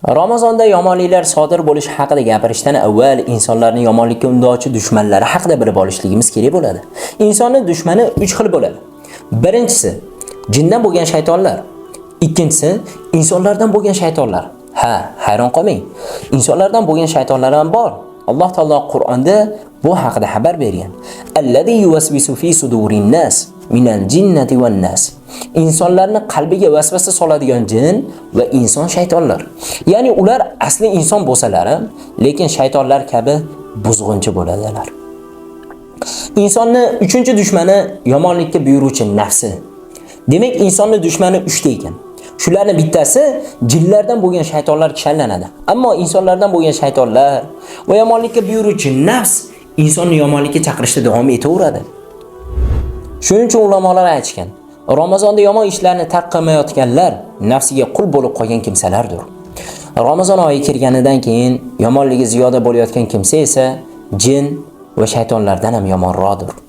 Ramazonda yomonliklar sodir bo'lishi haqida gapirishdan avval insonlarning yomonlikka undovchi dushmanlari haqida bilib olishligimiz kerak bo'ladi. Insonning dushmani 3 xil bo'ladi. Birinchisi jindan bo'lgan shaytonlar. Ikkinchisi insonlardan bo'lgan shaytonlar. Hayron qolmang. Insonlardan bo'lgan shaytonlar ham bor. Alloh taolo Qur'onda bu haqida xabar bergan. Allazi yuwaswisu fi sudurin nas minal jinnati wan nas. İnsonlarning qalbiga vasvasa soladigan jin va inson shaytonlar. Ya'ni ular asli inson bo'lsalar ham, lekin shaytonlar kabi buzg'unchi bo'ladilar. Insonning 3-dushmani yomonlikka buyuruvchi nafsi. Demak, insonning dushmani 3 ta ekan. Shularning bittasi jinlardan bo'lgan shaytonlar kishanlanadi. Ammo insonlardan bo'lgan shaytonlar va yomonlikka buyuruvchi nafs insonni yomonlikka chaqirishda davom etaveradi. Shuning uchun ulamolar aytishgan, Ramazonda yomon ishlarni tark qilmayotganlar nafsiga qul bo'lib qolgan kimsalardir. Ramazon oyi kirganidan keyin yomonligi ziyoda bo'layotgan kimsa esa jin va shaytonlardan ham yomonroqdir.